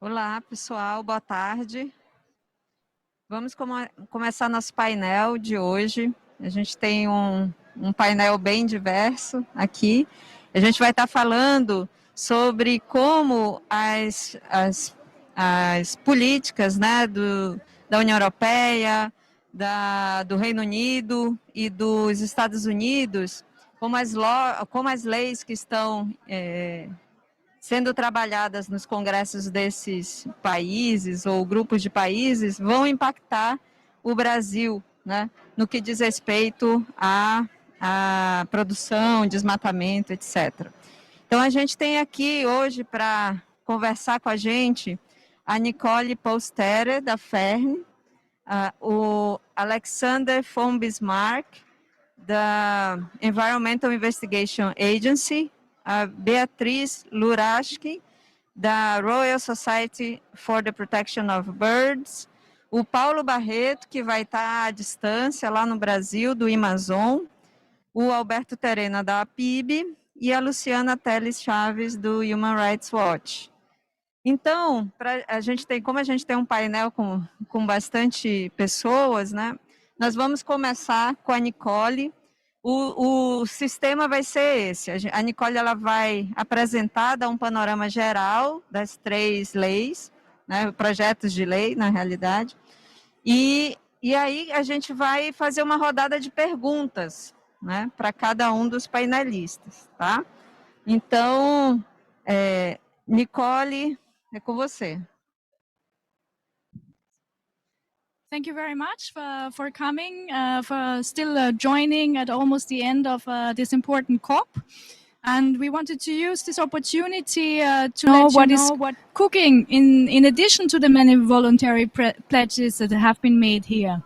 Olá, pessoal, boa tarde. Vamos começar nosso painel de hoje. A gente tem um painel bem diverso aqui. A gente vai estar falando sobre como as políticas, né, da União Europeia, do Reino Unido e dos Estados Unidos, como as leis que estão sendo trabalhadas nos congressos desses países ou grupos de países vão impactar o Brasil, né, no que diz respeito à produção, desmatamento, etc. Então, a gente tem aqui hoje para conversar com a gente a Nicole Polstere, da FERN, o Alexander von Bismarck, da Environmental Investigation Agency, a Beatriz Luraschki, da Royal Society for the Protection of Birds, o Paulo Barreto, que vai estar à distância lá no Brasil, do Amazon, o Alberto Terena, da APIB, e a Luciana Teles Chaves, do Human Rights Watch. Então, como a gente tem um painel com bastante pessoas, né, nós vamos começar com a Nicole. O sistema vai ser esse. A Nicole ela vai apresentar, dar um panorama geral das 3 leis, né, projetos de lei, na realidade, e aí a gente vai fazer uma rodada de perguntas, né, para cada um dos painelistas, tá? Então, Nicole, é com você. Thank you very much for coming, for still joining at almost the end of this important COP. And we wanted to use this opportunity to know what cooking in addition to the many voluntary pledges that have been made here.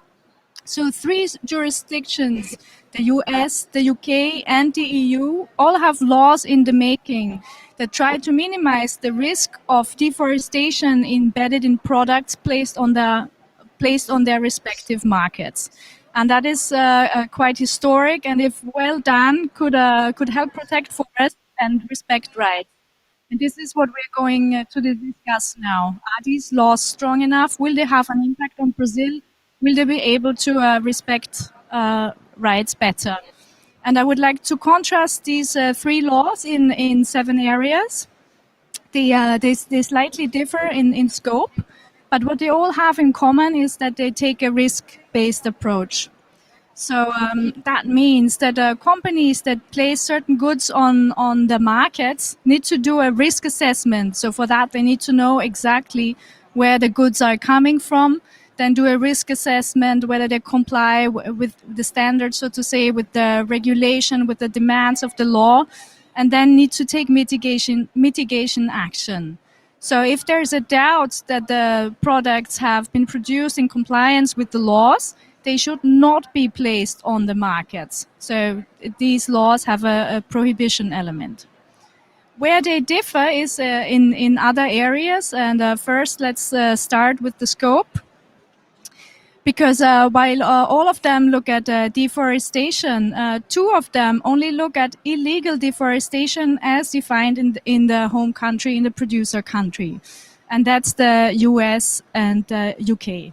So 3 jurisdictions, the US, the UK, and the EU, all have laws in the making that try to minimize the risk of deforestation embedded in products placed on their respective markets. And that is quite historic, and if well done, could help protect forests and respect rights. And this is what we're going to discuss now. Are these laws strong enough? Will they have an impact on Brazil? Will they be able to respect rights better? And I would like to contrast these 3 laws in 7 areas. They slightly differ in scope, but what they all have in common is that they take a risk-based approach. So that means that companies that place certain goods on the markets need to do a risk assessment. So for that, they need to know exactly where the goods are coming from, then do a risk assessment, whether they comply with the standards, so to say, with the regulation, with the demands of the law, and then need to take mitigation action. So if there's a doubt that the products have been produced in compliance with the laws, they should not be placed on the markets. So these laws have a prohibition element. Where they differ is in other areas. And first, let's start with the scope. Because while all of them look at deforestation, 2 of them only look at illegal deforestation as defined in the home country, in the producer country. And that's the US and the UK.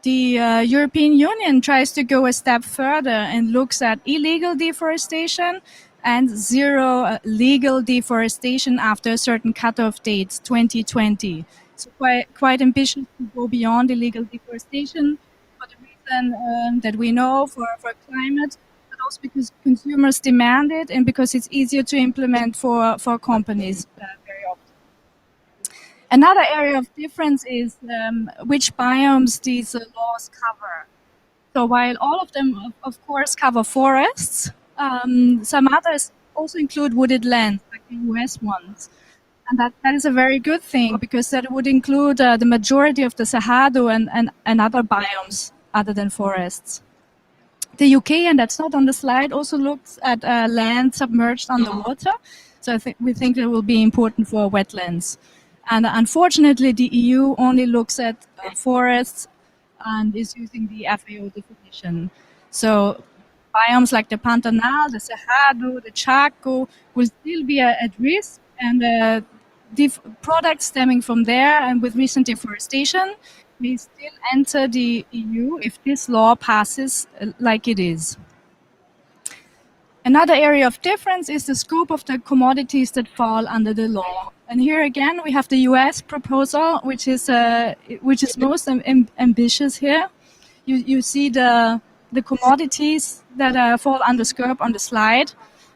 The European Union tries to go a step further and looks at illegal deforestation and 0 legal deforestation after a certain cutoff date, 2020. So quite ambitious to go beyond illegal deforestation, that we know for climate, but also because consumers demand it and because it's easier to implement for companies very often. Another area of difference is which biomes these laws cover. So while all of them, of course, cover forests, some others also include wooded lands, like the US ones. And that is a very good thing, because that would include the majority of the Cerrado and other biomes other than forests. The UK, and that's not on the slide, also looks at land submerged underwater. So we think that will be important for wetlands. And unfortunately, the EU only looks at forests and is using the FAO definition. So biomes like the Pantanal, the Cerrado, the Chaco will still be at risk, and products stemming from there, and with recent deforestation, may still enter the EU if this law passes like it is. Another area of difference is the scope of the commodities that fall under the law. And here again, we have the US proposal, which is most ambitious here. You see the commodities that fall under scope on the slide.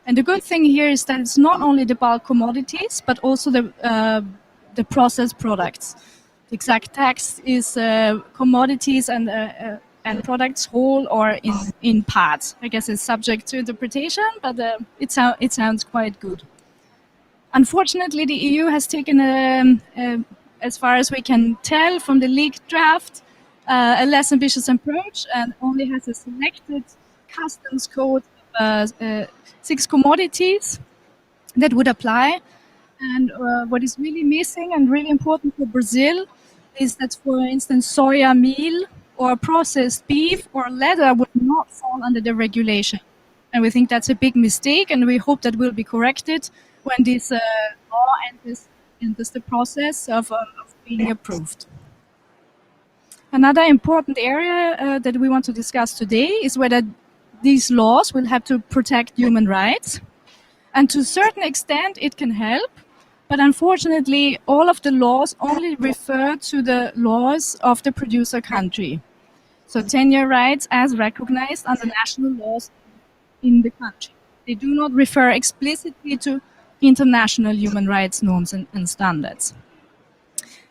And the good thing here is that it's not only the bulk commodities, but also the processed products. The exact text is commodities and products whole or in parts. I guess it's subject to interpretation, but it sounds quite good. Unfortunately, the EU has taken, as far as we can tell from the leaked draft, a less ambitious approach and only has a selected customs code of 6 commodities that would apply. And what is really missing and really important for Brazil is that, for instance, soya meal or processed beef or leather would not fall under the regulation. And we think that's a big mistake, and we hope that will be corrected when this law enters the process of being approved. Another important area that we want to discuss today is whether these laws will have to protect human rights. And to a certain extent, it can help. But unfortunately, all of the laws only refer to the laws of the producer country. So tenure rights as recognized under national laws in the country. They do not refer explicitly to international human rights norms and standards.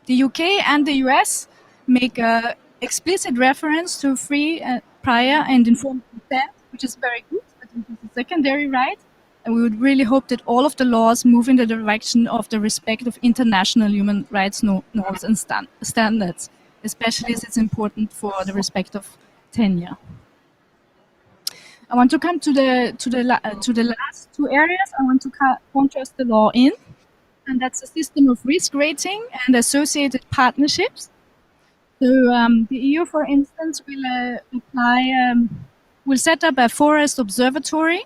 The UK and the US make an explicit reference to free, prior and informed consent, which is very good, but it is a secondary right. And we would really hope that all of the laws move in the direction of the respect of international human rights norms and standards, especially as it's important for the respect of tenure. I want to come to the last 2 areas. I want to contrast the law in, and that's a system of risk rating and associated partnerships. So the EU, for instance, will set up a forest observatory,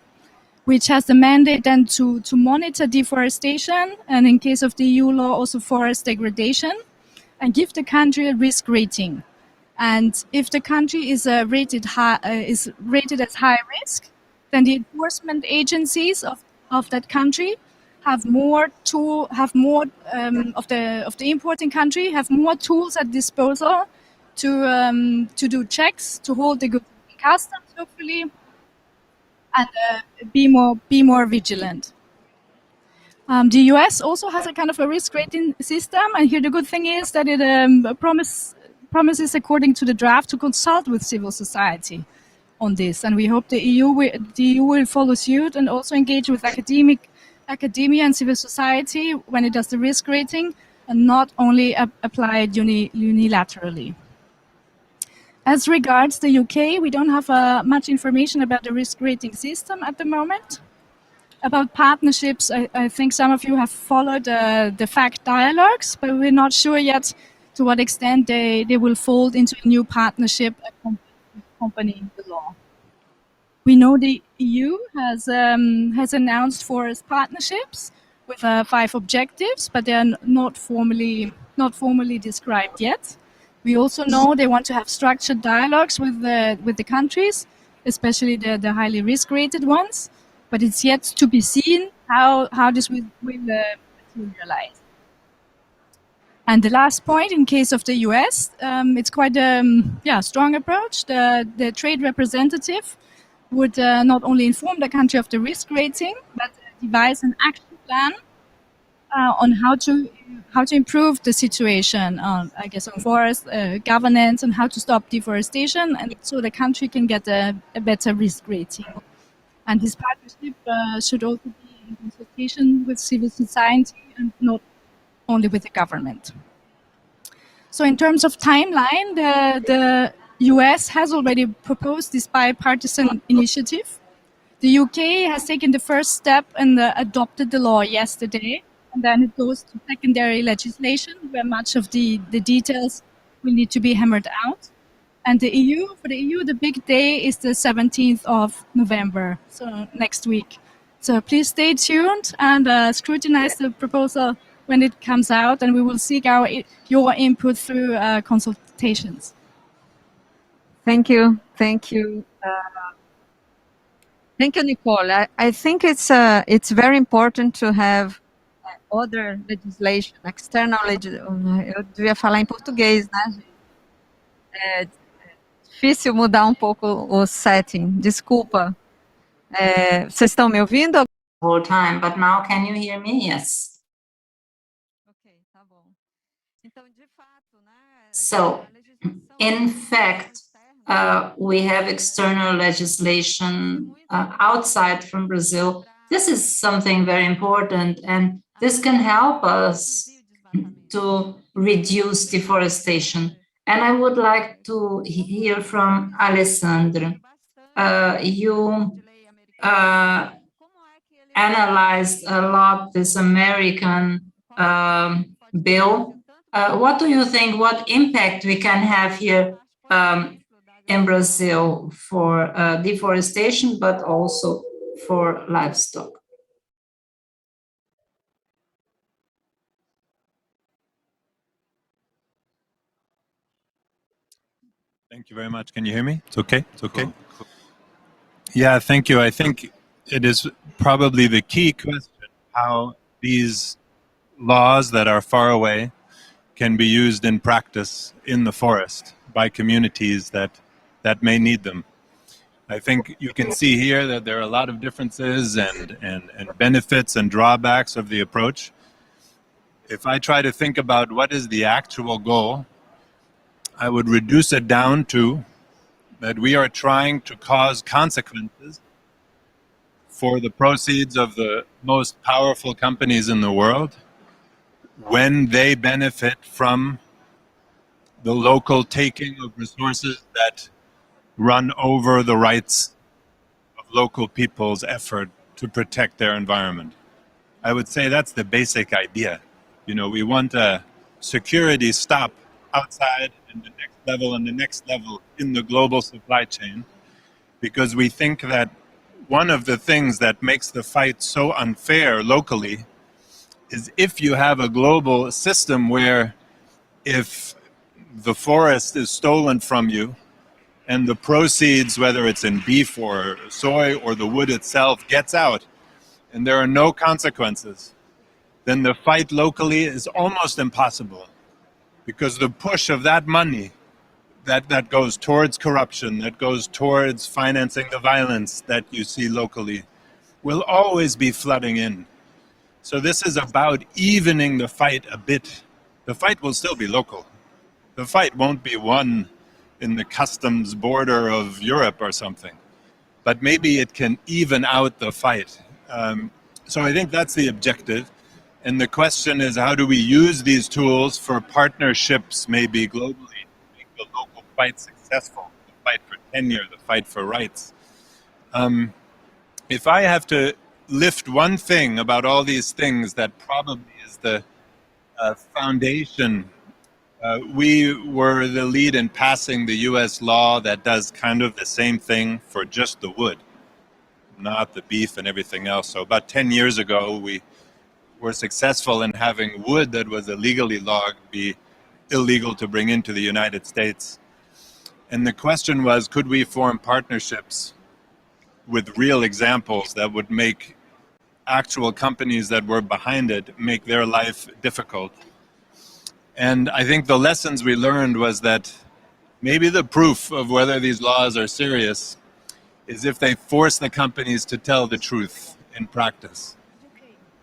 which has the mandate then to monitor deforestation, and in case of the EU law, also forest degradation, and give the country a risk rating. And if the country is rated as high risk, then the enforcement agencies of that country of the importing country have more tools at disposal to do checks, to hold the goods in customs, hopefully, and be more vigilant. The US also has a kind of a risk rating system, and here the good thing is that it promises, according to the draft, to consult with civil society on this, and we hope the EU will follow suit and also engage with academia and civil society when it does the risk rating, and not only apply it unilaterally. As regards the UK, we don't have much information about the risk rating system at the moment. About partnerships, I think some of you have followed the FACT dialogues, but we're not sure yet to what extent they will fold into a new partnership accompanying the law. We know the EU has announced forest partnerships with 5 objectives, but they are not formally described yet. We also know they want to have structured dialogues with the countries, especially the highly risk-rated ones, but it's yet to be seen how this will materialize. And the last point, in case of the US, it's quite a strong approach. The trade representative would not only inform the country of the risk rating, but devise an action plan on how to improve the situation, I guess, on forest governance and how to stop deforestation, and so the country can get a better risk rating. And this partnership should also be in consultation with civil society and not only with the government. So in terms of timeline, the US has already proposed this bipartisan initiative. The UK has taken the first step and adopted the law yesterday, and then it goes to secondary legislation where much of the details will need to be hammered out. And for the EU, the big day is the 17th of November, so next week. So please stay tuned and scrutinize the proposal when it comes out, and we will seek your input through consultations. Thank you. Thank you. Thank you, Nicole. I think it's very important to have other legislation, external legislation. Eu devia falar em português, né, gente? É difícil mudar um pouco o setting. Desculpa. Vocês estão me ouvindo? Whole time, but now can you hear me? Yes. Ok, tá bom. Então, de fato, né? So, in fact, we have external legislation outside from Brazil. This is something very important, and this can help us to reduce deforestation. And I would like to hear from Alessandro. You analyzed a lot this American bill. What do you think, what impact we can have here in Brazil for deforestation, but also for livestock? Thank you very much. Can you hear me? It's okay? It's okay? Cool. Yeah, thank you. I think it is probably the key question, how these laws that are far away can be used in practice in the forest by communities that may need them. I think you can see here that there are a lot of differences and benefits and drawbacks of the approach. If I try to think about what is the actual goal, I would reduce it down to that we are trying to cause consequences for the proceeds of the most powerful companies in the world when they benefit from the local taking of resources that run over the rights of local people's effort to protect their environment. I would say that's the basic idea. You know, we want a security stop outside and the next level and the next level in the global supply chain, because we think that one of the things that makes the fight so unfair locally is if you have a global system where if the forest is stolen from you and the proceeds, whether it's in beef or soy or the wood itself, gets out and there are no consequences, then the fight locally is almost impossible, because the push of that money that goes towards corruption, that goes towards financing the violence that you see locally, will always be flooding in. So this is about evening the fight a bit. The fight will still be local. The fight won't be won in the customs border of Europe or something, but maybe it can even out the fight. So I think that's the objective. And the question is, how do we use these tools for partnerships, maybe globally, to make the local fight successful, the fight for tenure, the fight for rights? If I have to lift one thing about all these things that probably is the foundation, we were the lead in passing the US law that does kind of the same thing for just the wood, not the beef and everything else. So about 10 years ago, we were successful in having wood that was illegally logged be illegal to bring into the United States. And the question was, could we form partnerships with real examples that would make actual companies that were behind it make their life difficult? And I think the lessons we learned was that maybe the proof of whether these laws are serious is if they force the companies to tell the truth in practice.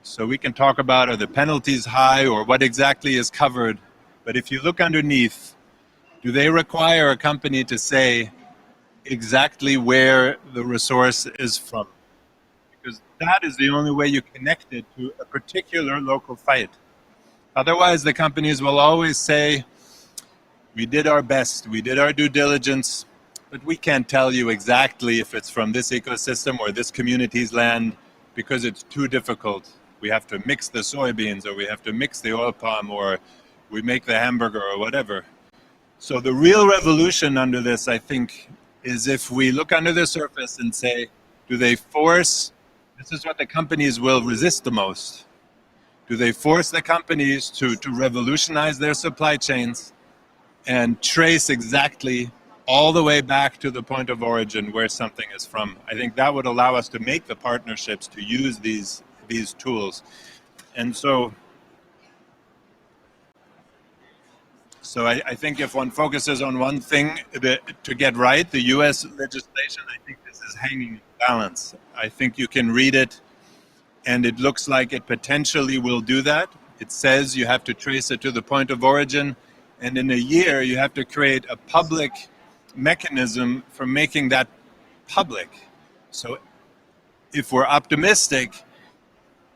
So we can talk about, are the penalties high or what exactly is covered? But if you look underneath, do they require a company to say exactly where the resource is from? Because that is the only way you connect it to a particular local fight. Otherwise, the companies will always say, we did our best, we did our due diligence, but we can't tell you exactly if it's from this ecosystem or this community's land because it's too difficult. We have to mix the soybeans, or we have to mix the oil palm, or we make the hamburger, or whatever. So the real revolution under this, I think, is if we look under the surface and say, do they force, this is what the companies will resist the most. Do they force the companies to revolutionize their supply chains and trace exactly all the way back to the point of origin where something is from? I think that would allow us to make the partnerships to use these tools. And so I think if one focuses on one thing to get right, the US legislation, I think this is hanging in balance. I think you can read it and it looks like it potentially will do that. It says you have to trace it to the point of origin, and in a year you have to create a public mechanism for making that public. So if we're optimistic,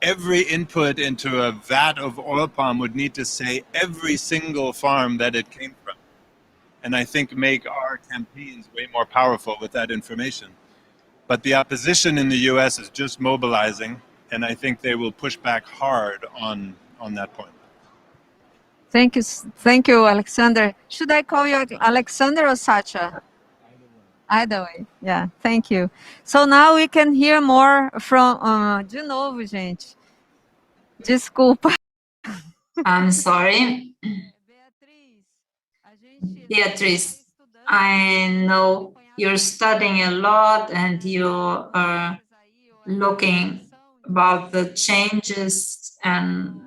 every input into a vat of oil palm would need to say every single farm that it came from. And I think make our campaigns way more powerful with that information. But the opposition in the US is just mobilizing, and I think they will push back hard on that point. Thank you, Alexander. Should I call you Alexander or Sacha? Either way, yeah, thank you. So now we can hear more from... de novo, gente. Desculpa. I'm sorry. Beatriz, I know you're studying a lot and you are looking about the changes and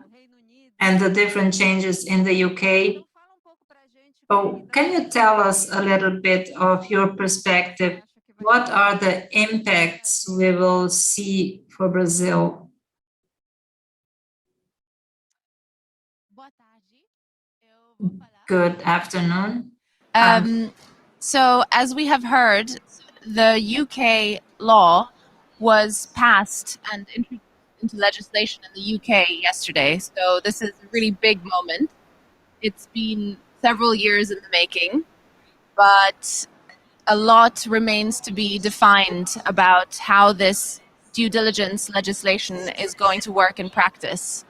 the different changes in the UK. Oh, can you tell us a little bit of your perspective? What are the impacts we will see for Brazil? Good afternoon. So, as we have heard, the UK law was passed and introduced into legislation in the UK yesterday. So, this is a really big moment. It's been several years in the making, but a lot remains to be defined about how this due diligence legislation is going to work in practice.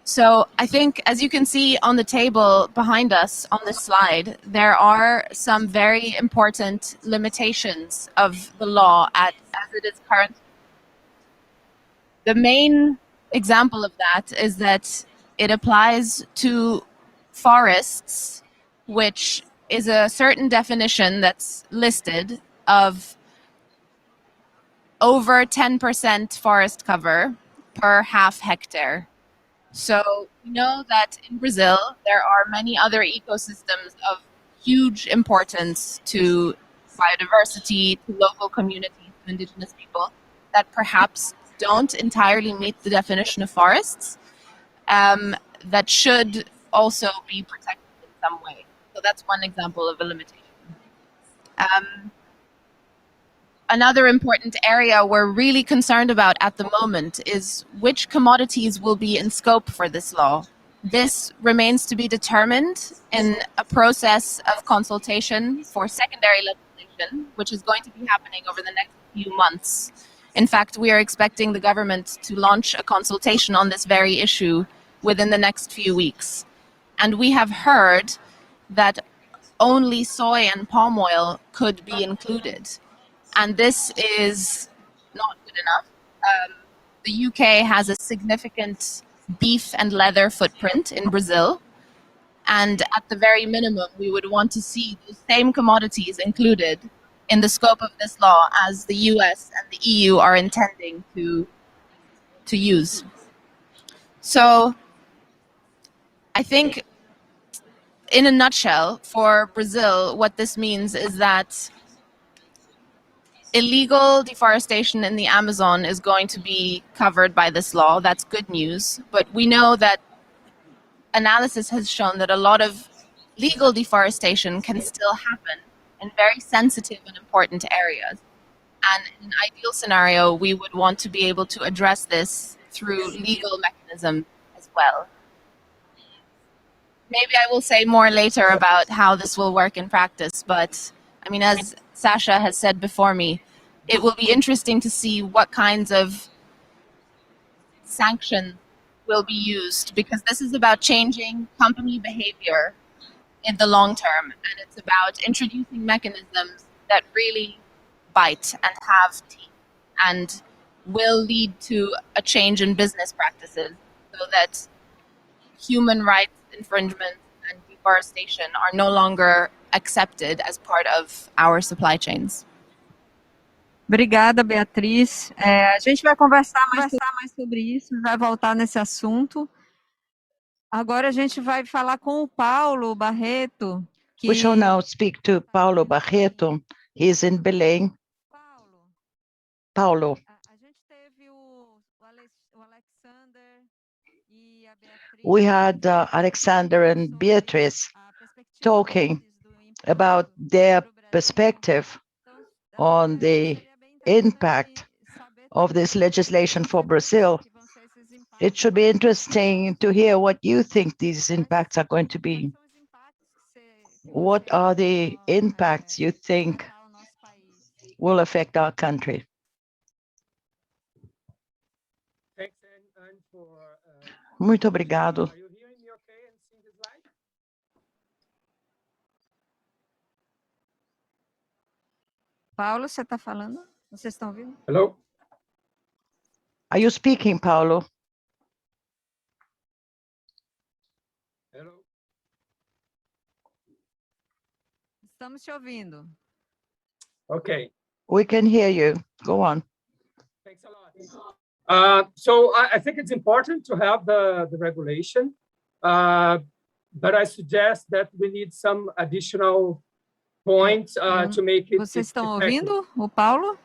So I think, as you can see on the table behind us on this slide, there are some very important limitations of the law as it is currently. The main example of that is that it applies to forests, which is a certain definition that's listed of over 10% forest cover per half hectare. So we know that in Brazil, there are many other ecosystems of huge importance to biodiversity, to local communities, to indigenous people, that perhaps don't entirely meet the definition of forests, that should also be protected in some way. So that's one example of a limitation. Another important area we're really concerned about at the moment is which commodities will be in scope for this law. This remains to be determined in a process of consultation for secondary legislation, which is going to be happening over the next few months. In fact, we are expecting the government to launch a consultation on this very issue within the next few weeks. And we have heard that only soy and palm oil could be included. And this is not good enough. The UK has a significant beef and leather footprint in Brazil. And at the very minimum, we would want to see the same commodities included in the scope of this law as the US and the EU are intending to use. So I think, in a nutshell, for Brazil, what this means is that illegal deforestation in the Amazon is going to be covered by this law. That's good news. But we know that analysis has shown that a lot of legal deforestation can still happen in very sensitive and important areas. And in an ideal scenario, we would want to be able to address this through legal mechanisms as well. Maybe I will say more later about how this will work in practice, but I mean, as Sasha has said before me, it will be interesting to see what kinds of sanctions will be used, because this is about changing company behavior in the long term, and it's about introducing mechanisms that really bite and have teeth and will lead to a change in business practices. so that human rights infringement and deforestation are no longer accepted as part of our supply chains. Obrigada, Beatriz. A gente vai conversar mais sobre isso, vai voltar nesse assunto. Agora a gente vai falar com o Paulo Barreto. We shall now speak to Paulo Barreto. He's in Belém. Paulo, A gente teve o Alexander e a Beatriz. we had Alexander and Beatrice talking about their perspective on the impact of this legislation for Brazil. It should be interesting to hear what you think these impacts are going to be. What are the impacts you think will affect our country? Muito obrigado. Paulo, você está falando? Vocês estão ouvindo? Hello? Are you speaking, Paulo? Hello? Estamos te ouvindo. Okay, We can hear you. Go on. thanks a lot. So I think it's important to have the regulation, but I suggest that we need some additional points to make it Vocês estão effective. ouvindo o Paulo?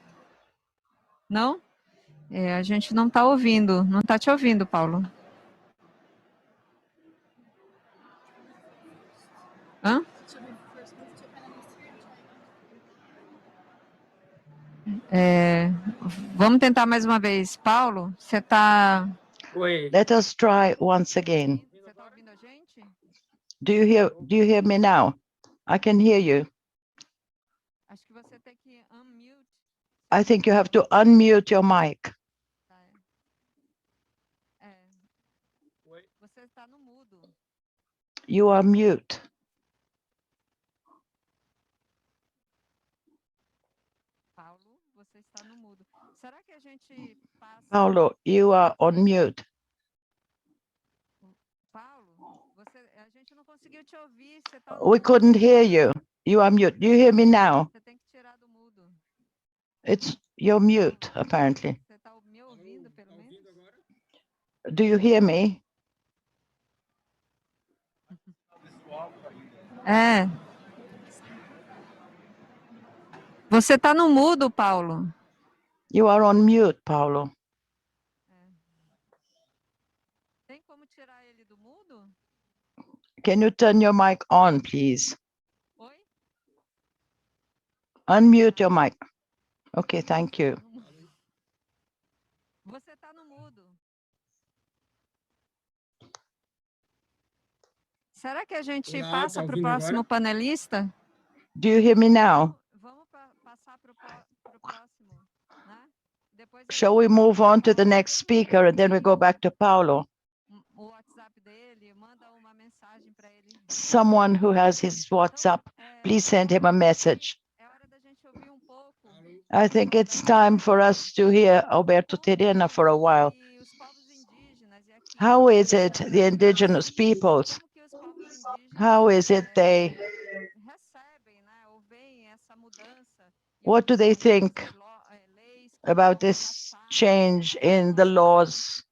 Não? A gente não está ouvindo. Não está te ouvindo, Paulo. Hã? Vamos tentar mais uma vez. Paulo, você está... Oi. Let us try once again. Você está ouvindo a gente? Do you hear me now? I can hear you. Acho que você tem que unmute. I think you have to unmute your mic. Você está no mudo. You are mute. Paulo, você está no mudo. Será que a gente passa... Paulo, you are on mute. Paulo, a gente não conseguiu te ouvir. Você tá We couldn't hear you. You are mute. Do you hear me now? Você tem que tirar do mudo. You're mute, apparently. Você está me ouvindo, pelo menos? Do you hear me? Você está no mudo, Paulo. You are on mute, Paulo. Tem como tirar ele do mudo? Can you turn your mic on, please? Oi? Unmute your mic. Okay, thank you. Você está no mudo. Será que a gente passa para o próximo panelista? Do you hear me now? Vamos passar para o próximo, né? Depois Shall we move on to the next speaker and then we go back to Paulo? O WhatsApp dele, manda uma mensagem para ele. Someone who has his WhatsApp, please send him a message. É hora da gente ouvir pouco. I think it's time for us to hear Alberto Terena for a while. E os povos indígenas, e aqui, How is it the indigenous peoples? como que os povos indígenas How is it they, recebem, né, ou veem essa mudança? what do they think Leis que about vão this passar, change in the laws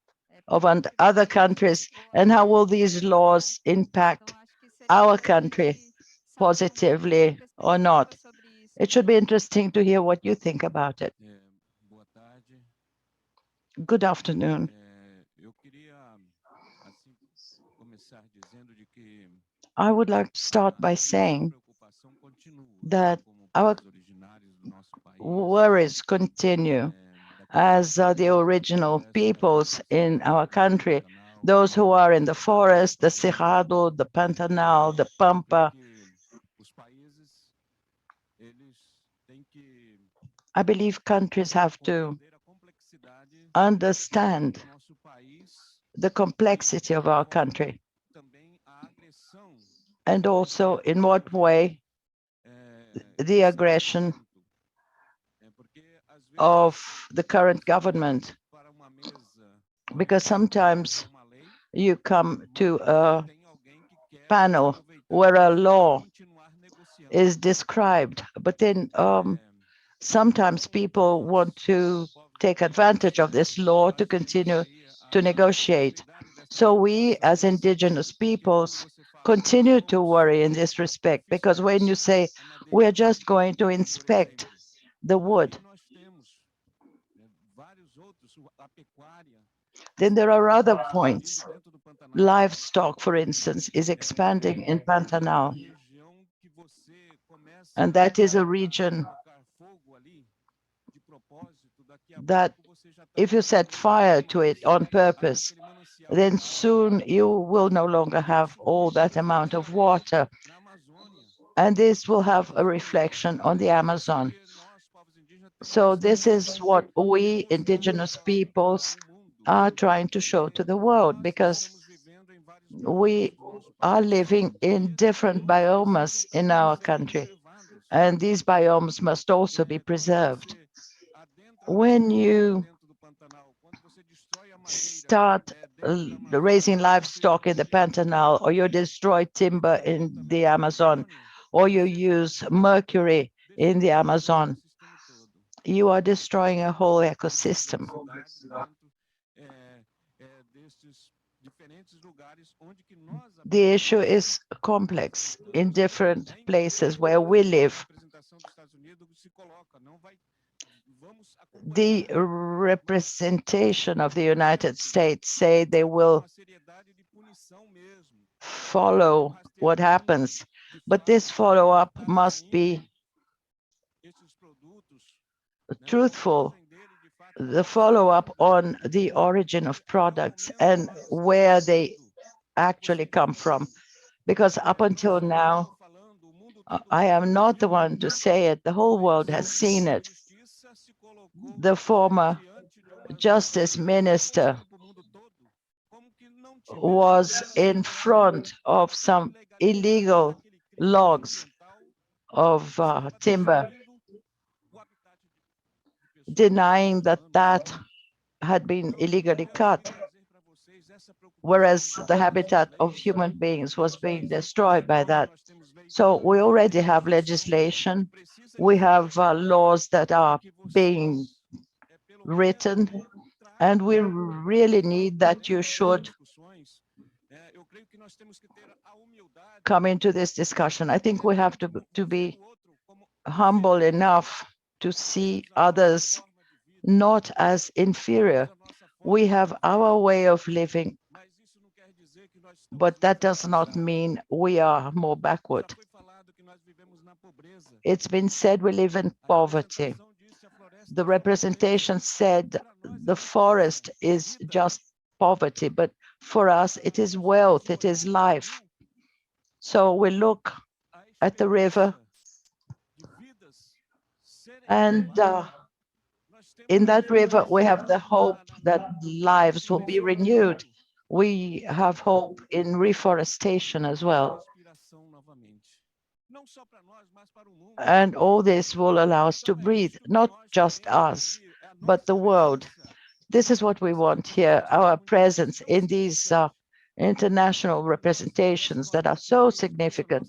of other countries, and how will these laws impact Então, acho que seria our interessante country saber positively or not? sobre isso. It should be interesting to hear what you think about it. Boa tarde. Good afternoon. Eu queria assim começar dizendo de que I would like to start by saying preocupação continua that como our povos originários do nosso país. worries continue as the original peoples in our country, those who are in the forest, the Cerrado, the Pantanal, the Pampa. Os países eles têm que I believe countries have to compreender a complexidade understand do nosso país, the complexity of our country também a agressão and also in what way the aggression porque às vezes of the current government, para uma mesa because sometimes uma lei you come to a panel where a law is described, but then sometimes people want to take advantage of this law to continue to negotiate. So we, as indigenous peoples, continue to worry in this respect, because when you say we're just going to inspect the wood, then there are other points. Livestock, for instance, is expanding in Pantanal, and that is a region that if you set fire to it on purpose, then soon you will no longer have all that amount of water. And this will have a reflection on the Amazon. So this is what we indigenous peoples are trying to show to the world, because we are living in different biomes in our country, and these biomes must also be preserved. When you start raising livestock in the Pantanal, or you destroy timber in the Amazon, or you use mercury in the Amazon, you are destroying a whole ecosystem. The issue is complex in different places where we live. The representation of the United States say they will follow what happens, but this follow-up must be truthful. The follow-up on the origin of products and where they actually come from. Because up until now, I am not the one to say it, the whole world has seen it. The former Justice Minister was in front of some illegal logs of timber, denying that that had been illegally cut, whereas the habitat of human beings was being destroyed by that. So we already have legislation. We have laws that are being written, and we really need that you should come into this discussion. I think we have to be humble enough to see others not as inferior. We have our way of living, but that does not mean we are more backward. It's been said we live in poverty. The representation said the forest is just poverty, but for us it is wealth, it is life. So we look at the river, and in that river we have the hope that lives will be renewed. We have hope in reforestation as well. And all this will allow us to breathe, not just us, but the world. This is what we want here, our presence in these international representations that are so significant.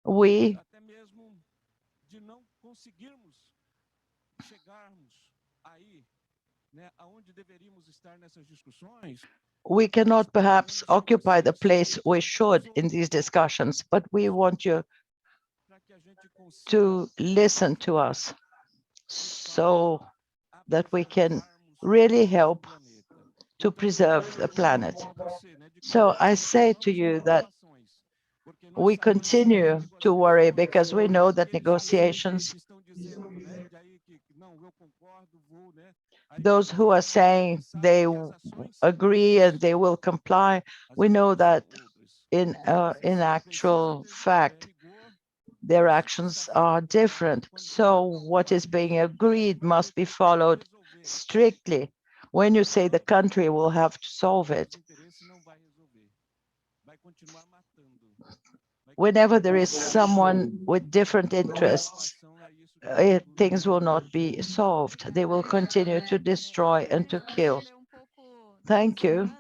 We cannot perhaps occupy the place we should in these discussions, but we want you to listen to us so that we can really help to preserve the planet. So I say to you that we continue to worry because we know that negotiations, those who are saying they agree and they will comply, we know that in actual fact, their actions are different. So what is being agreed must be followed strictly. When you say the country will have to solve it, whenever there is someone with different interests, things will not be solved. They will continue to destroy and to kill. Thank you.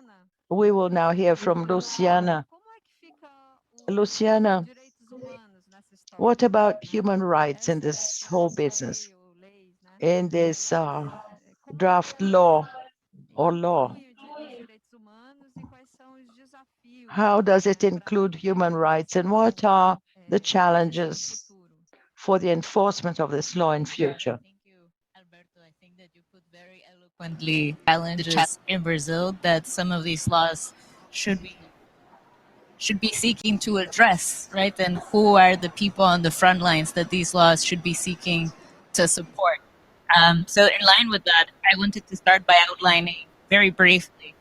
We will now hear from Luciana. Luciana, what about human rights in this whole business, in this draft law or law? How does it include human rights, and what are the challenges for the enforcement of this law in future? Thank you, Alberto. I think that you put very eloquently challenges in Brazil that some of these laws should be seeking to address, right? And who are the people on the front lines that these laws should be seeking to support? So, in line with that, I wanted to start by outlining very briefly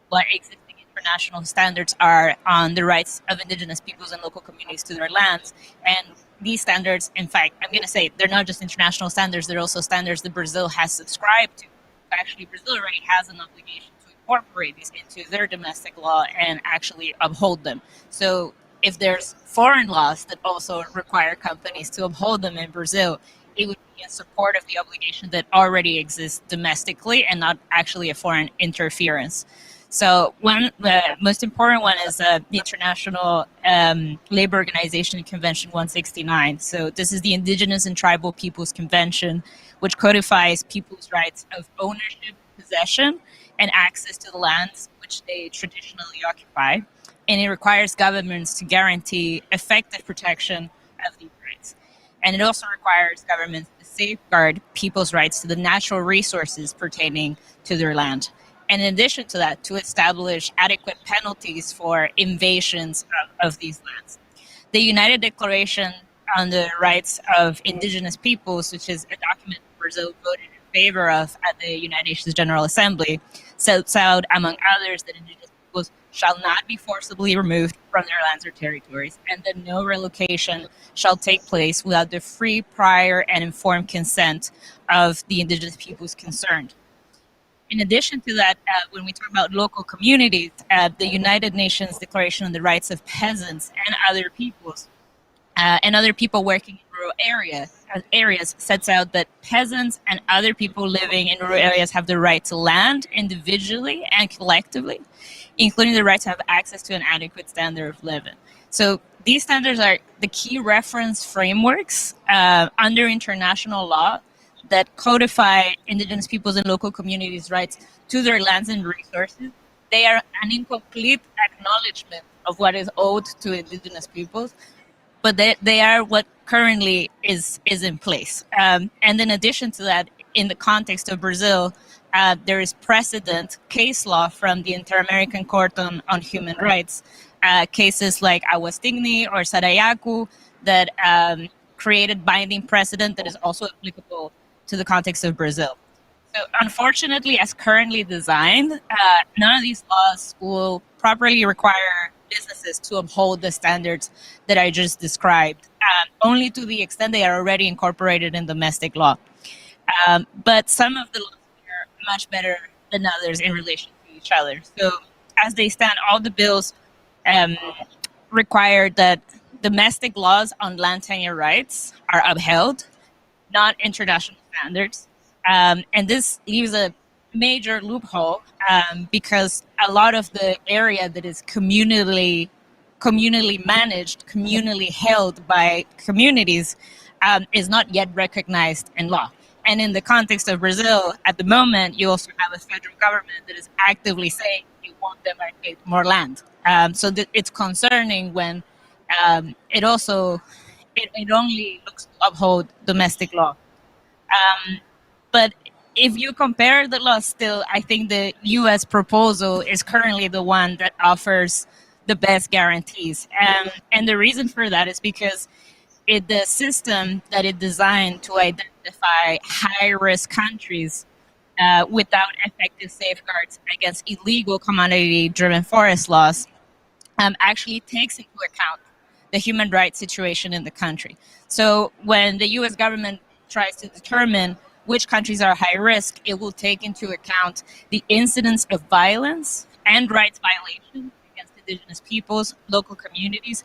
what existing international standards are on the rights of indigenous peoples and local communities to their lands. And these standards, in fact, I'm going to say they're not just international standards, they're also standards that Brazil has subscribed to. Actually, Brazil already has an obligation to incorporate these into their domestic law and actually uphold them. So if there's foreign laws that also require companies to uphold them in Brazil, it would be in support of the obligation that already exists domestically and not actually a foreign interference. So one, the most important one is the International Labor Organization Convention 169. So this is the Indigenous and Tribal Peoples Convention, which codifies people's rights of ownership, possession, and access to the lands which they traditionally occupy. And it requires governments to guarantee effective protection of these rights. And it also requires governments to safeguard people's rights to the natural resources pertaining to their land. And in addition to that, to establish adequate penalties for invasions of these lands. The United Declaration on the Rights of Indigenous Peoples, which is a document Brazil voted in favor of at the United Nations General Assembly, sets out, among others, that indigenous peoples shall not be forcibly removed from their lands or territories, and that no relocation shall take place without the free, prior, and informed consent of the indigenous peoples concerned. In addition to that, when we talk about local communities, the United Nations Declaration on the Rights of Peasants and other peoples and other people working in rural areas sets out that peasants and other people living in rural areas have the right to land individually and collectively, including the right to have access to an adequate standard of living. So these standards are the key reference frameworks under international law that codify indigenous peoples and local communities' rights to their lands and resources. They are an incomplete acknowledgement of what is owed to indigenous peoples, but they are what currently is in place. And in addition to that, in the context of Brazil, there is precedent case law from the Inter-American Court on Human Rights, cases like Awastigni or Sarayaku that created binding precedent that is also applicable to the context of Brazil. So unfortunately, as currently designed, none of these laws will properly require businesses to uphold the standards that I just described, only to the extent they are already incorporated in domestic law. But some of the laws are much better than others in relation to each other. So as they stand, all the bills require that domestic laws on land tenure rights are upheld, not international standards. And this leaves a major loophole because a lot of the area that is communally managed, communally held by communities is not yet recognized in law. And in the context of Brazil, at the moment, you also have a federal government that is actively saying they want to demarcate more land. So it's concerning when it only looks to uphold domestic law. But if you compare the law still, I think the U.S. proposal is currently the one that offers the best guarantees. And the reason for that is because the system that it designed to identify high-risk countries without effective safeguards against illegal commodity-driven forest loss actually takes into account the human rights situation in the country. So when the U.S. government tries to determine which countries are high risk, it will take into account the incidence of violence and rights violations against indigenous peoples, local communities,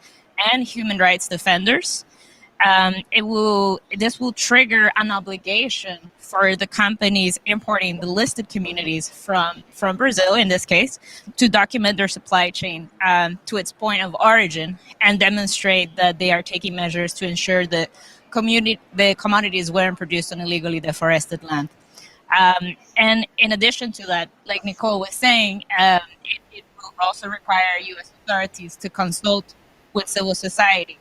and human rights defenders. this will trigger an obligation for the companies importing the listed communities from Brazil, in this case, to document their supply chain to its point of origin and demonstrate that they are taking measures to ensure that the commodities weren't produced on illegally deforested land. And in addition to that, like Nicole was saying, it will also require U.S. authorities to consult with civil society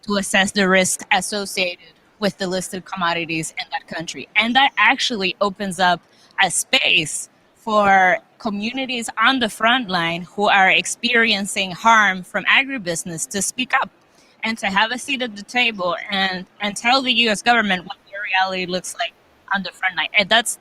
to assess the risk associated with the listed commodities in that country. And that actually opens up a space for communities on the front line who are experiencing harm from agribusiness to speak up and to have a seat at the table and tell the U.S. government what their reality looks like on the front line. And that's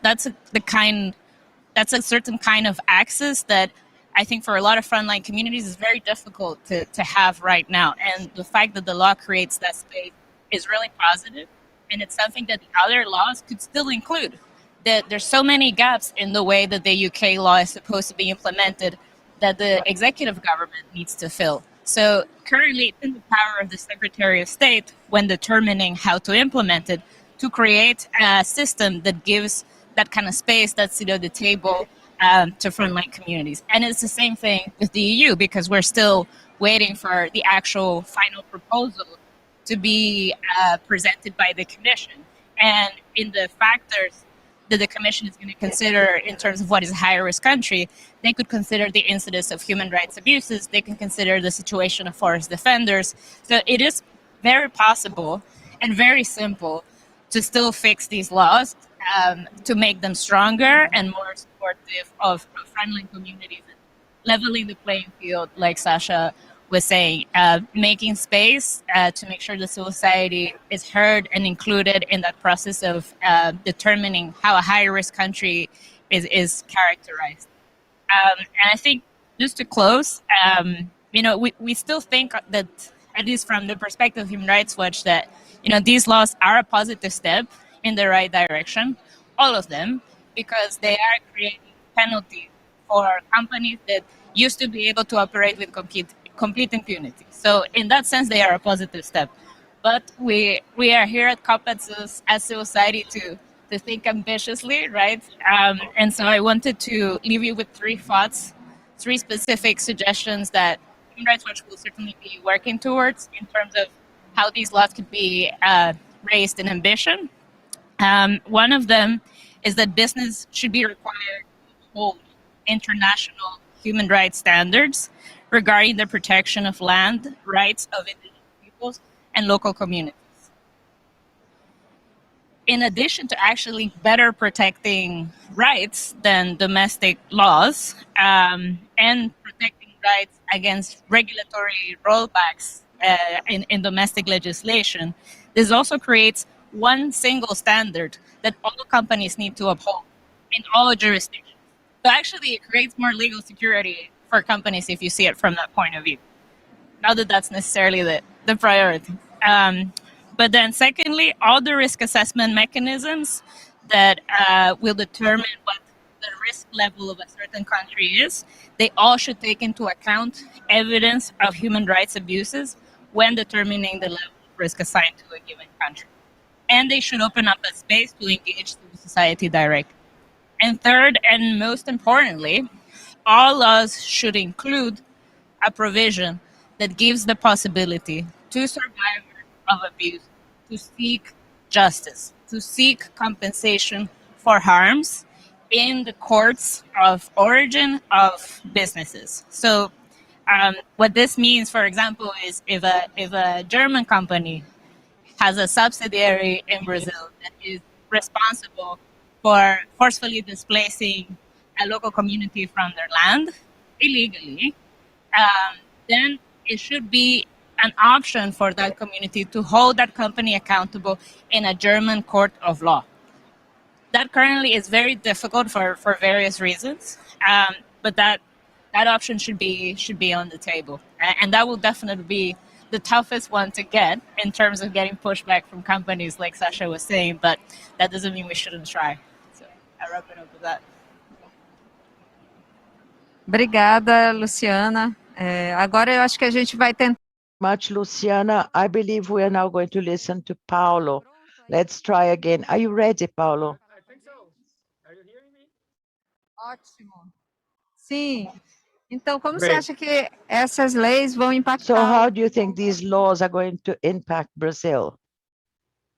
a certain kind of access that I think for a lot of frontline communities is very difficult to have right now. And the fact that the law creates that space is really positive. And it's something that the other laws could still include. There's so many gaps in the way that the UK law is supposed to be implemented that the executive government needs to fill. So currently it's in the power of the Secretary of State when determining how to implement it to create a system that gives that kind of space, that seat at the table to frontline communities. And it's the same thing with the EU because we're still waiting for the actual final proposal to be presented by the Commission. And in the factors that the Commission is going to consider in terms of what is a high-risk country, they could consider the incidence of human rights abuses, they can consider the situation of forest defenders. So it is very possible and very simple to still fix these laws, to make them stronger and more supportive of frontline communities, and leveling the playing field, like Sasha was saying, making space to make sure the civil society is heard and included in that process of determining how a high-risk country is characterized. And I think, just to close, we still think that, at least from the perspective of Human Rights Watch, that these laws are a positive step in the right direction, all of them, because they are creating penalties for companies that used to be able to operate with complete impunity. So in that sense, they are a positive step. But we are here at COP as civil society to think ambitiously, right? And so I wanted to leave you with three thoughts, three specific suggestions that Human Rights Watch will certainly be working towards in terms of how these laws could be raised in ambition. One of them is that business should be required to uphold international human rights standards regarding the protection of land rights of indigenous peoples and local communities. In addition to actually better protecting rights than domestic laws, and protecting rights against regulatory rollbacks in domestic legislation, this also creates one single standard that all companies need to uphold in all jurisdictions. So actually, it creates more legal security for companies if you see it from that point of view. Not that that's necessarily the priority. But then secondly, all the risk assessment mechanisms that will determine what the risk level of a certain country is, they all should take into account evidence of human rights abuses when determining the level of risk assigned to a given country. And they should open up a space to engage civil society directly. And third, and most importantly, all laws should include a provision that gives the possibility to survivors of abuse to seek justice, to seek compensation for harms in the courts of origin of businesses. So what this means, for example, is if a German company has a subsidiary in Brazil that is responsible for forcefully displacing a local community from their land illegally, then it should be an option for that community to hold that company accountable in a German court of law. That currently is very difficult for various reasons, but that option should be on the table, and that will definitely be the toughest one to get in terms of getting pushback from companies, like Sasha was saying. But that doesn't mean we shouldn't try. So I wrap it up with that. Obrigada, Luciana. Agora eu acho que a gente vai tentar much, Luciana. I believe we are now going to listen to Paulo. Let's try again. Are you ready, Paulo? I think so. Are you hearing me? Ótimo. Sim. Então, como você Great. acha que essas leis vão So impactar? how do you think these laws are going to impact Brazil?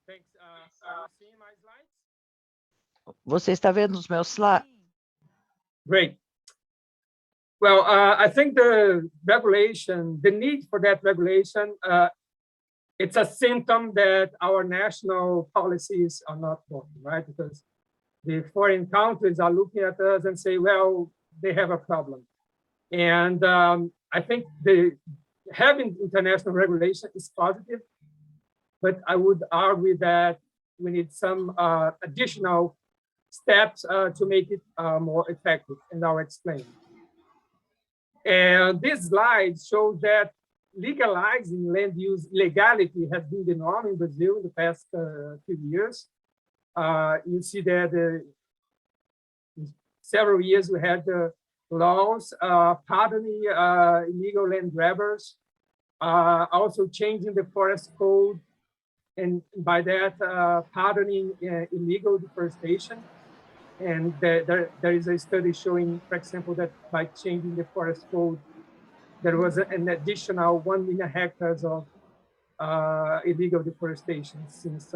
Thanks. Are you seeing my slides? Você está vendo os meus slides? Great. Well, I think the regulation, the need for that regulation, it's a symptom that our national policies are not working, right? Because the foreign countries are looking at us and say, well, they have a problem. And I think having international regulation is positive, but I would argue that we need some additional steps to make it more effective, and I'll explain. And this slide shows that legalizing land use illegality has been the norm in Brazil in the past few years. You see that in several years we had laws pardoning illegal land grabbers, also changing the forest code, and by that pardoning illegal deforestation. And there is a study showing, for example, that by changing the forest code, there was an additional 1 million hectares of illegal deforestation since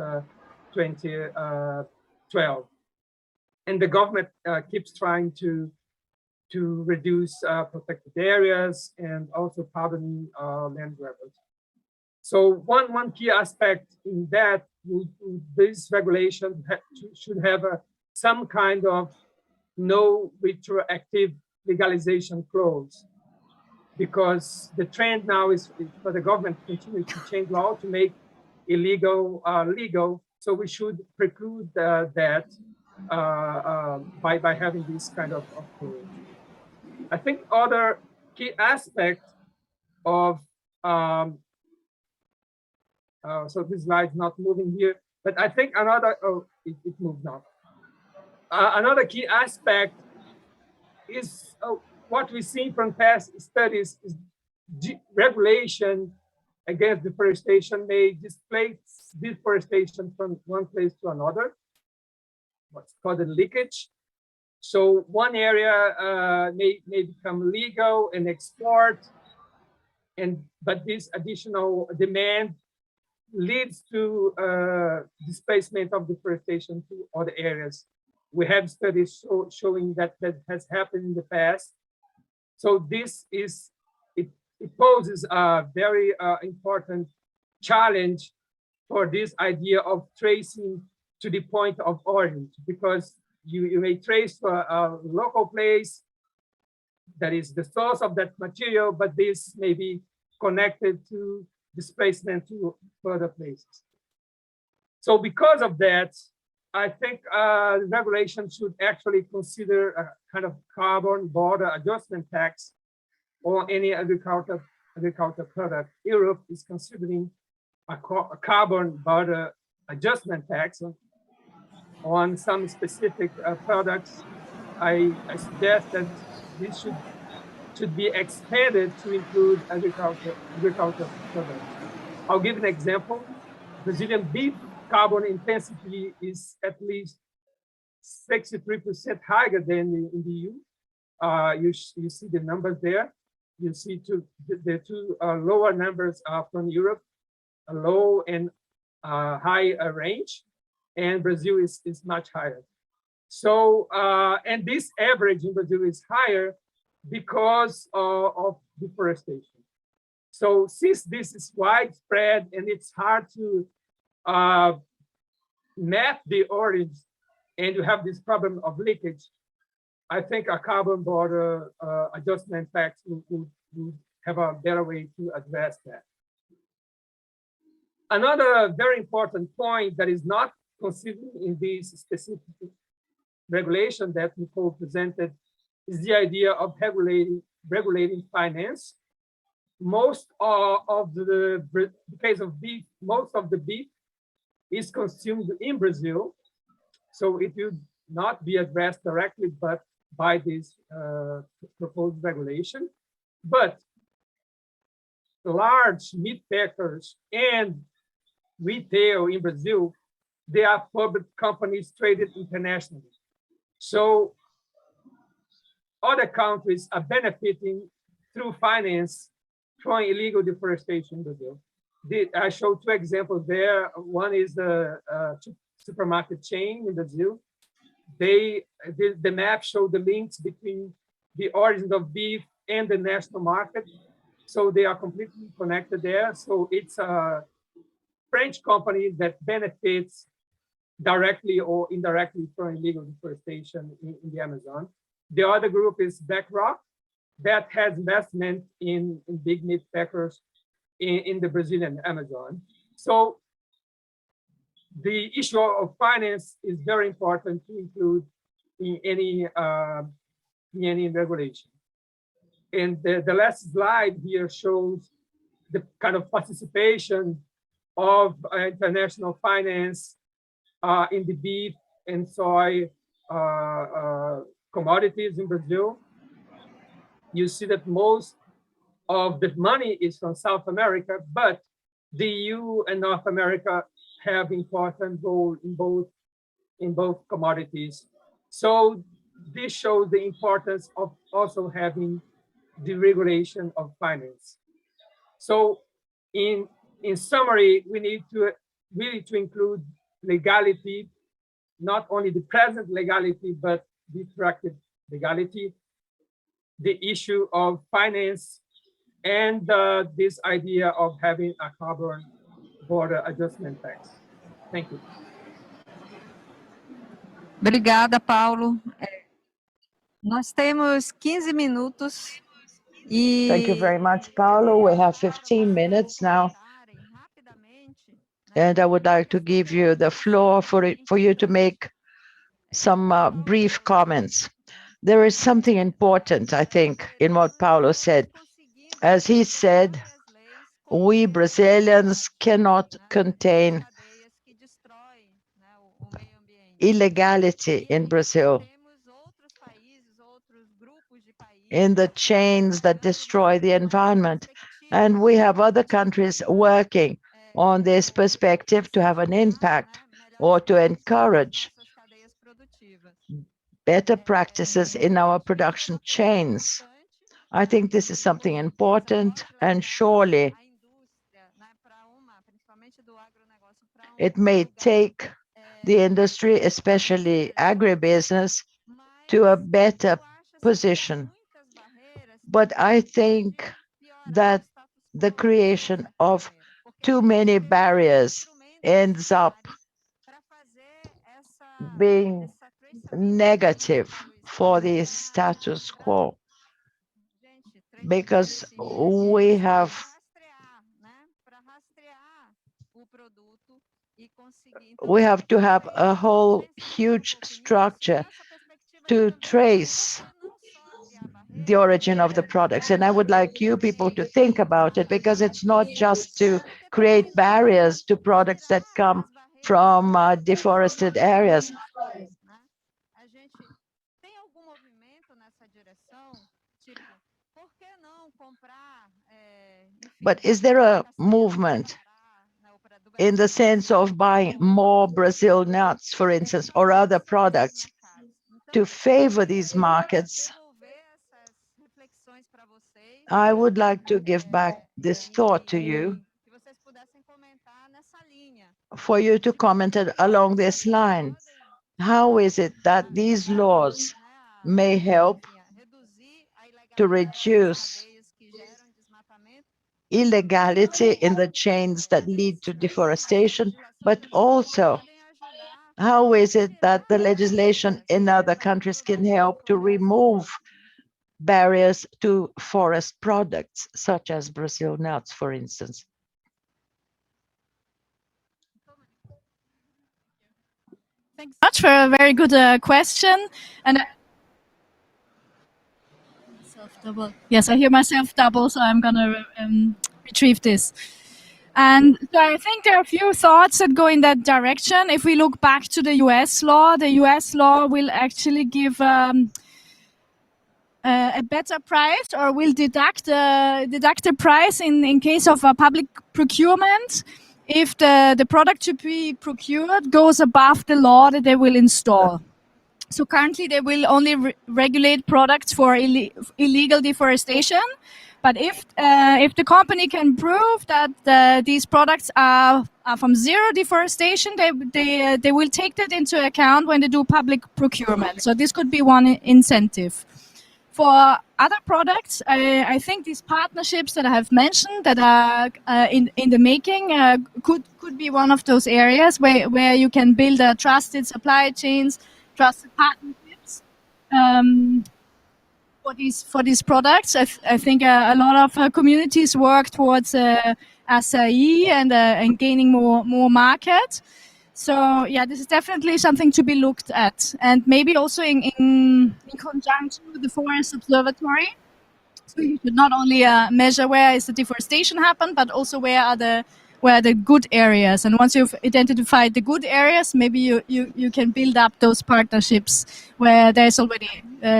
2012. And the government keeps trying to reduce protected areas and also pardoning land grabbers. So one key aspect in that, this regulation should have some kind of no retroactive legalization clause, because the trend now is for the government to continue to change law to make illegal legal. So we should preclude that by having this kind of clause. I think other key aspect of so this slide not moving here, but I think another, it moved now. Another key aspect is what we see from past studies is regulation against deforestation may displace deforestation from one place to another, what's called a leakage. So one area may become legal and export, but this additional demand leads to displacement of deforestation to other areas. We have studies showing that has happened in the past. So this is, it poses a very important challenge for this idea of tracing to the point of origin, because you may trace to a local place that is the source of that material, but this may be connected to displacement to further places. So because of that, I think regulation should actually consider a kind of carbon border adjustment tax on any agricultural product. Europe is considering a carbon border adjustment tax on some specific products. I suggest that this should be expanded to include agricultural products. I'll give an example. Brazilian beef carbon intensity is at least 63% higher than in the EU. You see the numbers there. You see the two lower numbers are from Europe, a low and high range, and Brazil is much higher. So, and this average in Brazil is higher because of deforestation. So since this is widespread and it's hard to map the origins, and you have this problem of leakage, I think a carbon border adjustment tax will have a better way to address that. Another very important point that is not considered in this specific regulation that Nicole presented is the idea of regulating finance. Most of the case of beef, most of the beef is consumed in Brazil, so it will not be addressed directly, but by this proposed regulation. But large meat packers and retail in Brazil, they are public companies traded internationally. So other countries are benefiting through finance from illegal deforestation in Brazil. I showed two examples there. One is the supermarket chain in Brazil. The map showed the links between the origins of beef and the national market. So they are completely connected there. So it's a French company that benefits directly or indirectly from illegal deforestation in the Amazon. The other group is BlackRock that has investment in big meat packers in the Brazilian Amazon. So the issue of finance is very important to include in any regulation. And the last slide here shows the kind of participation of international finance in the beef and soy commodities in Brazil. You see that most of the money is from South America, but the EU and North America have important role in both commodities. So this shows the importance of also having deregulation of finance. So in summary, we need to really to include legality, not only the present legality, but the retroactive legality, the issue of finance, and this idea of having a carbon border adjustment tax. Thank you. Obrigada, Paulo. Nós temos 15 minutos e... Thank you very much, Paulo. We have 15 minutes now. And I would like to give you the floor for you to make some brief comments. There is something important, I think, in what Paulo said. As he said, we Brazilians cannot contain illegality in Brazil, in the chains that destroy the environment. And we have other countries working on this perspective to have an impact or to encourage better practices in our production chains. I think this is something important, and surely it may take the industry, especially agribusiness, to a better position. But I think that the creation of too many barriers ends up being negative for the status quo, because we have to have a whole huge structure to trace the origin of the products. And I would like you people to think about it, because it's not just to create barriers to products that come from deforested areas. But is there a movement in the sense of buying more Brazil nuts, for instance, or other products to favor these markets? I would like to give back this thought to you, for you to comment along this line. How is it that these laws may help to reduce illegality in the chains that lead to deforestation, but also how is it that the legislation in other countries can help to remove barriers to forest products, such as Brazil nuts, for instance? Thanks so much for a very good question. And double. Yes, I hear myself double, so I'm going to retrieve this. And so I think there are a few thoughts that go in that direction. If we look back to the US law will actually give a better price or will deduct the price in case of a public procurement if the product to be procured goes above the law that they will install. So currently they will only regulate products for illegal deforestation. But if the company can prove that these products are from zero deforestation, they will take that into account when they do public procurement. So this could be one incentive. For other products, I think these partnerships that I have mentioned that are in the making could be one of those areas where you can build a trusted supply chains, trusted partnerships for these products. I think a lot of communities work towards acai and gaining more market. So yeah, this is definitely something to be looked at, and maybe also in conjunction with the Forest Observatory. So you should not only measure where is the deforestation happen, but also where are the good areas. And once you've identified the good areas, maybe you can build up those partnerships where there's already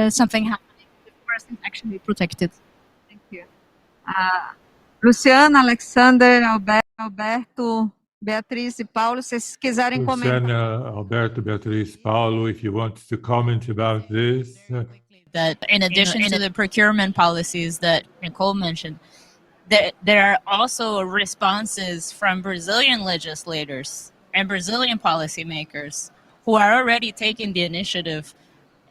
something happening. The forest is actually protected. Thank you. Luciana, Alexander, Alberto, Beatriz e Paulo, se vocês quiserem comentar. Luciana, Alberto, Beatriz, Paulo, if you want to comment about this. That in addition to the procurement policies that Nicole mentioned, there are also responses from Brazilian legislators and Brazilian policymakers who are already taking the initiative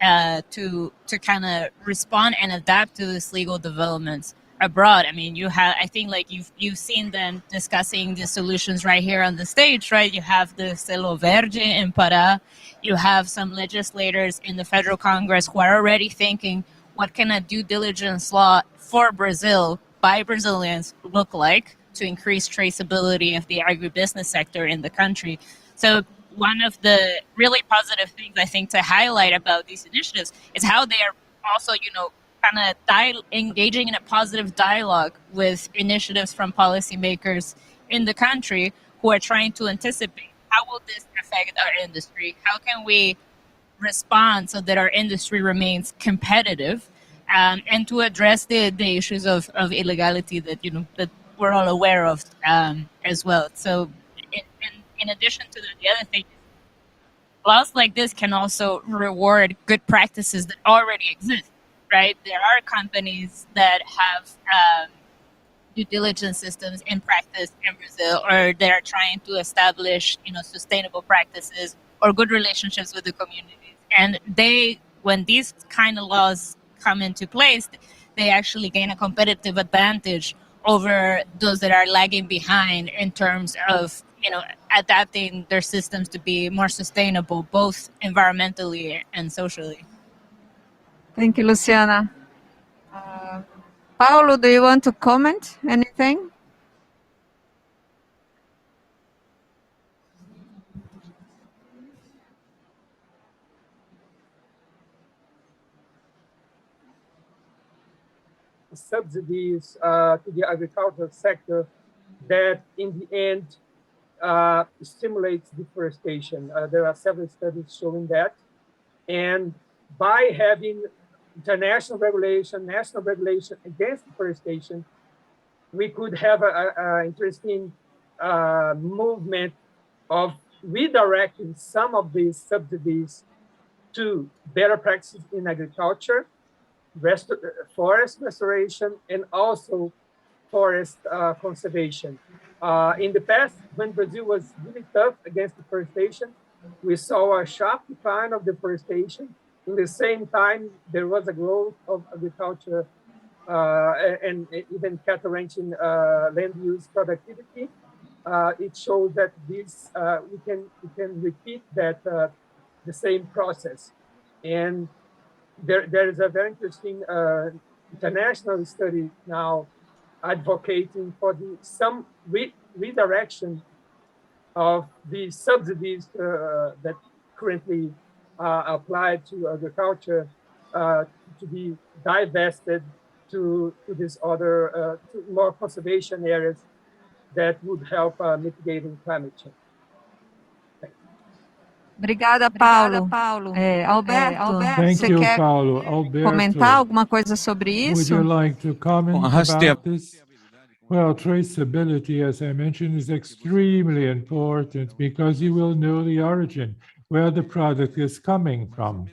to kind of respond and adapt to this legal developments abroad. I mean, I think like you've seen them discussing the solutions right here on the stage, right? You have the Selo Verde in Pará. You have some legislators in the federal Congress who are already thinking, what can a due diligence law for Brazil by Brazilians look like to increase traceability of the agribusiness sector in the country? So one of the really positive things I think to highlight about these initiatives is how they are also, kind of engaging in a positive dialogue with initiatives from policymakers in the country who are trying to anticipate how will this affect our industry? How can we respond so that our industry remains competitive, and to address the issues of illegality that that we're all aware of as well. So in addition to the other thing, laws like this can also reward good practices that already exist, right? There are companies that have due diligence systems in practice in Brazil, or they're trying to establish, sustainable practices or good relationships with the communities. And when these kind of laws come into place, they actually gain a competitive advantage over those that are lagging behind in terms of, adapting their systems to be more sustainable, both environmentally and socially. Thank you, Luciana. Paulo, do you want to comment anything? Subsidies to the agricultural sector that in the end stimulates deforestation. There are several studies showing that. And by having international regulation, national regulation against deforestation, we could have an interesting movement of redirecting some of these subsidies to better practices in agriculture, forest restoration, and also forest conservation. In the past, when Brazil was really tough against deforestation, we saw a sharp decline of deforestation. In the same time, there was a growth of agriculture and even cattle ranching land use productivity. It shows that this we can repeat that the same process. And there is a very interesting international study now advocating for some redirection of the subsidies that currently applied to agriculture to be divested to this other to more conservation areas that would help mitigating climate change. Obrigada, Paulo. Alberto, Thank você you, quer Paulo. comentar Alberto, alguma coisa sobre would isso? you like to comment about this? Well, traceability, as I mentioned, is extremely important because you will know the origin, where the product is coming from.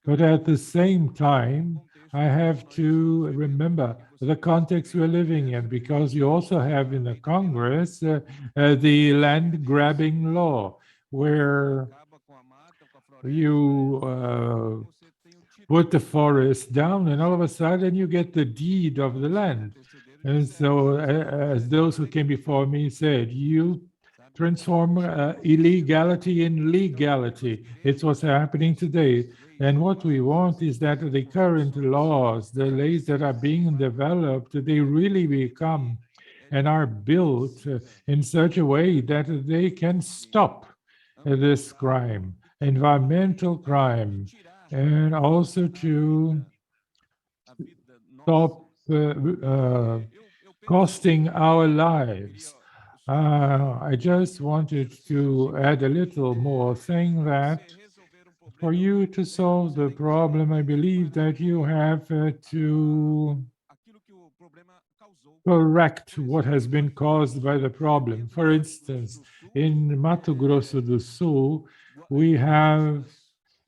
But at the same time, I have to remember the context we're living in, because you also have in the Congress the land grabbing law, where you put the forest down and all of a sudden you get the deed of the land. And so, as those who came before me said, you transform illegality in legality. It's what's happening today. And what we want is that the current laws, the laws that are being developed, they really become and are built in such a way that they can stop this crime, environmental crime, and also to stop costing our lives. I just wanted to add a little more, saying that for you to solve the problem, I believe that you have to correct what has been caused by the problem. For instance, in Mato Grosso do Sul, we have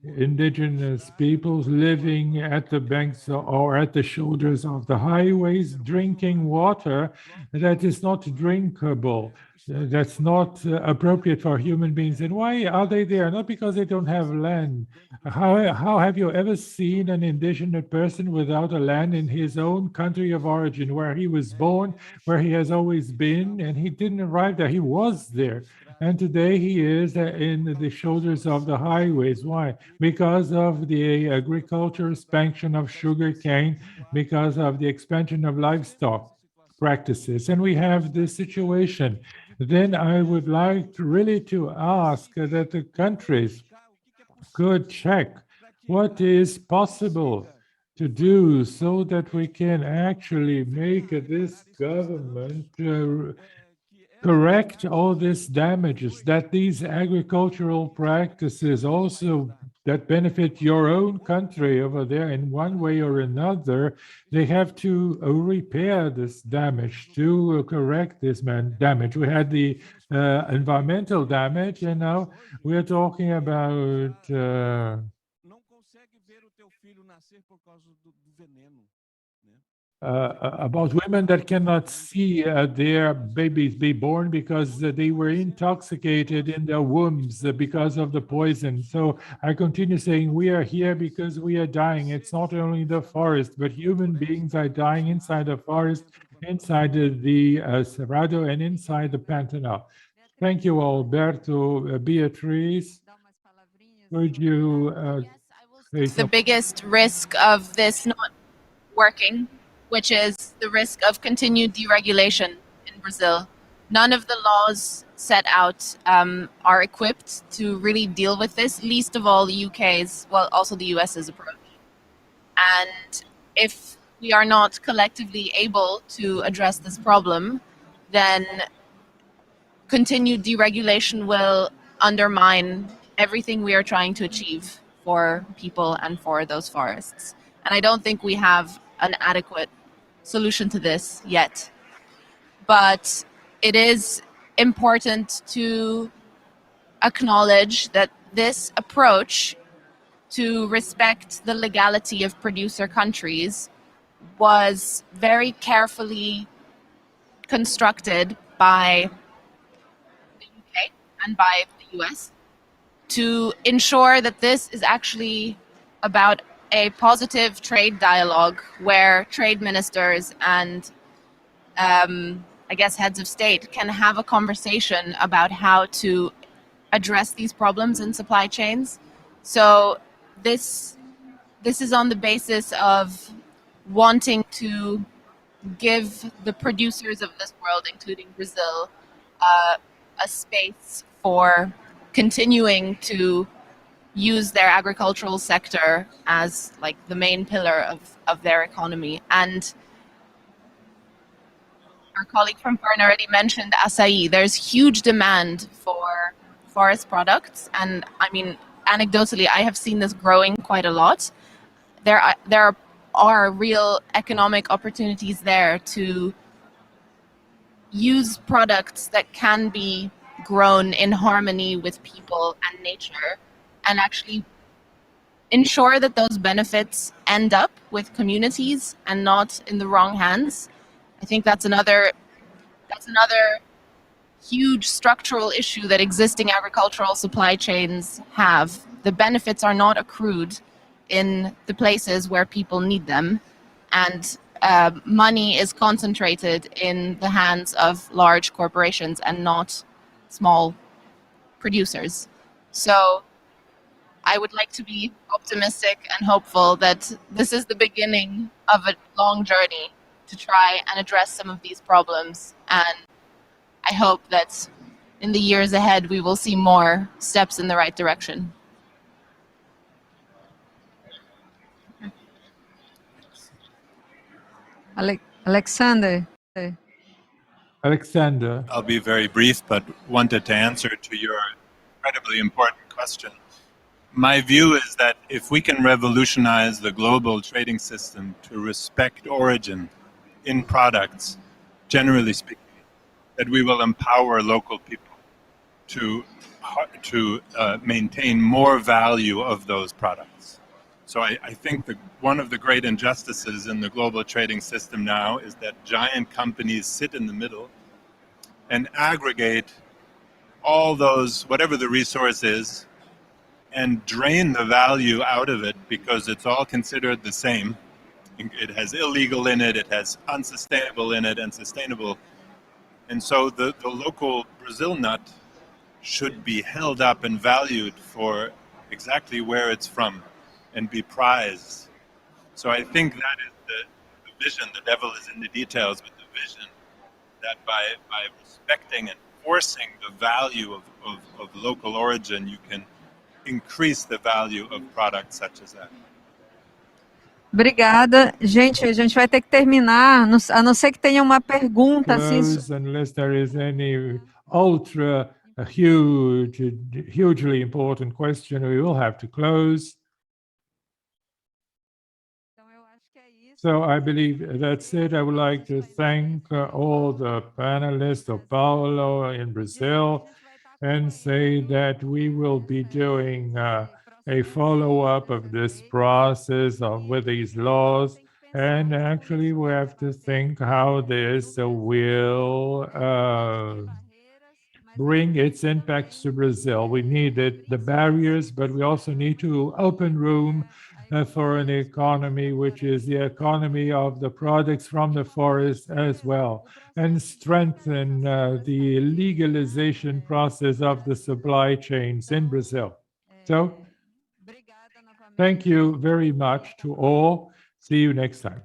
indigenous peoples living at the banks or at the shoulders of the highways, drinking water that is not drinkable, that's not appropriate for human beings. And why are they there? Not because they don't have land. How have you ever seen an indigenous person without a land in his own country of origin, where he was born, where he has always been, and he didn't arrive there, he was there. And today he is in the shoulders of the highways. Why? Because of the agriculture expansion of sugar cane, because of the expansion of livestock practices. And we have this situation. Then I would like to really to ask that the countries could check what is possible to do so that we can actually make this government correct all these damages, that these agricultural practices also that benefit your own country over there in one way or another, they have to repair this damage, to correct this damage. We had the environmental damage, and now we're talking about about women that cannot see their babies be born because they were intoxicated in their wombs because of the poison. So I continue saying we are here because we are dying. It's not only the forest, but human beings are dying inside the forest, inside the Cerrado, and inside the Pantanal. Thank you, Alberto. Beatriz, would you say The something? biggest risk of this not working, which is the risk of continued deregulation in Brazil. None of the laws set out are equipped to really deal with this, least of all the UK's, well, also the US's approach. And if we are not collectively able to address this problem, then continued deregulation will undermine everything we are trying to achieve for people and for those forests. And I don't think we have an adequate solution to this yet. But it is important to acknowledge that this approach to respect the legality of producer countries was very carefully constructed by the UK and by the US to ensure that this is actually about a positive trade dialogue where trade ministers and I guess heads of state can have a conversation about how to address these problems in supply chains. So this is on the basis of wanting to give the producers of this world, including Brazil, a space for continuing to use their agricultural sector as like the main pillar of their economy. And our colleague from Fern already mentioned acai. There's huge demand for forest products. And I mean, anecdotally, I have seen this growing quite a lot. There are real economic opportunities there to use products that can be grown in harmony with people and nature, and actually ensure that those benefits end up with communities and not in the wrong hands. I think that's another huge structural issue that existing agricultural supply chains have. The benefits are not accrued in the places where people need them, and money is concentrated in the hands of large corporations and not small producers. So I would like to be optimistic and hopeful that this is the beginning of a long journey to try and address some of these problems. And I hope that in the years ahead, we will see more steps in the right direction. Alexander. Alexander. I'll be very brief, but wanted to answer to your incredibly important question. My view is that if we can revolutionize the global trading system to respect origin in products, generally speaking, that we will empower local people to maintain more value of those products. So I think that one of the great injustices in the global trading system now is that giant companies sit in the middle and aggregate all those, whatever the resource is, and drain the value out of it because it's all considered the same. It has illegal in it, it has unsustainable in it, and sustainable. And so the local Brazil nut should be held up and valued for exactly where it's from and be prized. So I think that is the vision. The devil is in the details, but the vision that by respecting and forcing the value of local origin, you can increase the value of products such as that. Obrigada. Gente, a gente vai ter que terminar, a não ser que tenha uma pergunta. Close, unless there is any ultra hugely important question, we will have to close. So I believe that's it. I would like to thank all the panelists of Paulo in Brazil and say that we will be doing a follow-up of this process with these laws. And actually, we have to think how this will bring its impacts to Brazil. We needed the barriers, but we also need to open room for an economy which is the economy of the products from the forest as well, and strengthen the legalization process of the supply chains in Brazil. So, thank you very much to all. See you next time.